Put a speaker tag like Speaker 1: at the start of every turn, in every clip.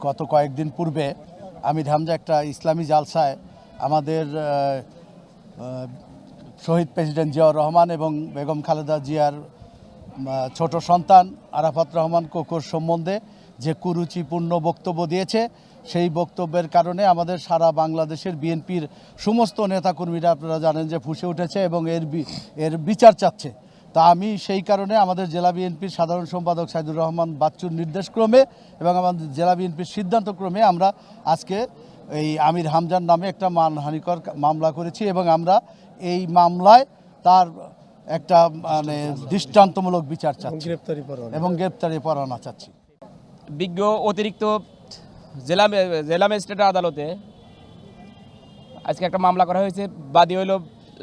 Speaker 1: গত কয়েকদিন পূর্বে আমির হামজা একটা ইসলামী জালসায় আমাদের শহীদ প্রেসিডেন্ট জিয়াউর রহমান এবং বেগম খালেদা জিয়ার ছোট সন্তান আরাফাত রহমান কোকোর সম্বন্ধে যে কুরুচিপূর্ণ বক্তব্য দিয়েছে, সেই বক্তব্যের কারণে আমাদের সারা বাংলাদেশের বিএনপির সমস্ত নেতাকর্মীরা আপনারা জানেন যে ফুঁসে উঠেছে এবং এর বিচার চাচ্ছে। তা আমি সেই কারণে আমাদের জেলা বিএনপির সাধারণ সম্পাদক সাইদুর রহমান বাচ্চুর নির্দেশক্রমে এবং আমাদের জেলা বিএনপির সিদ্ধান্তক্রমে আমরা আজকে এই আমির হামজার নামে একটা মানহানিকর মামলা করেছি এবং আমরা এই মামলায় তার একটা মানে দৃষ্টান্তমূলক বিচার চাচ্ছি এবং গ্রেপ্তারি পরোয়ানা চাচ্ছি।
Speaker 2: বিজ্ঞ অতিরিক্ত জেলা ম্যাজিস্ট্রেট আদালতে আজকে একটা মামলা করা হয়েছে। বাদী হইল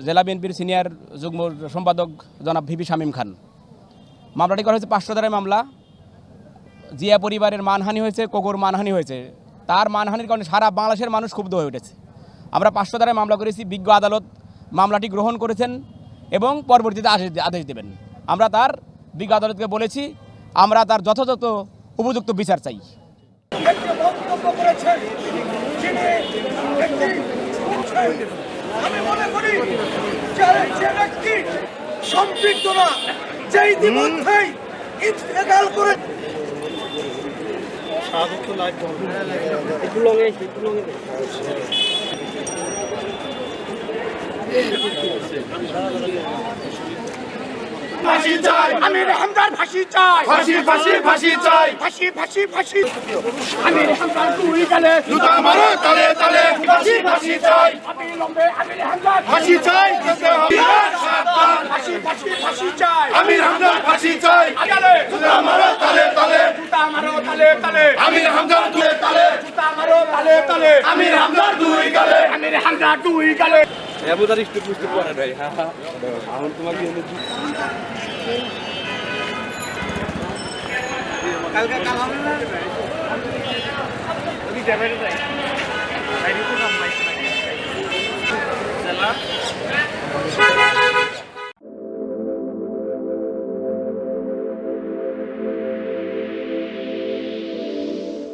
Speaker 2: জেলা বিএনপির সিনিয়র যুগ্ম সম্পাদক জনাব ভিপি শামীম খান। মামলাটি করা হয়েছে 500 ধারায় মামলা। জিয়া পরিবারের মানহানি হয়েছে, কোকোর মানহানি হয়েছে। তার মানহানির কারণে সারা বাংলাদেশের মানুষ ক্ষুব্ধ হয়ে উঠেছে। আমরা 500 ধারায় মামলা করেছি। বিজ্ঞ আদালত মামলাটি গ্রহণ করেছেন এবং পরবর্তীতে আদেশ দেবেন। আমরা তার বিজ্ঞ আদালতকে বলেছি আমরা তার যথাযথ উপযুক্ত বিচার চাই।
Speaker 3: আমি মনে করি যে ব্যক্তি সম্পৃক্ত না, যে ইতিমধ্যেই ইন্তেকাল করে ফাঁসি চাই, আমির হামজার ফাঁসি চাই, ফাঁসি ফাঁসি ফাঁসি চাই, ফাঁসি ফাঁসি ফাঁসি, আমির হামজার দুই গালে জুতা মারো তালে তালে, ফাঁসি ফাঁসি চাই, অবিলম্বে আমির হামজার ফাঁসি চাই, ফাঁসি ফাঁসি ফাঁসি চাই, আমির হামজার ফাঁসি চাই, জুতা মারো তালে তালে, জুতা মারো তালে তালে, আমির হামজার দুই তালে, জুতা মারো তালে তালে, আমির হামজার দুই গালে, আমির হামজার দুই গালে।
Speaker 4: এবার একটু বুঝতে পারে নাই। এখন তোমাকে
Speaker 3: কালকে কাল হবে না ওই যাবে রে ভাই আইডি তো নাম নাই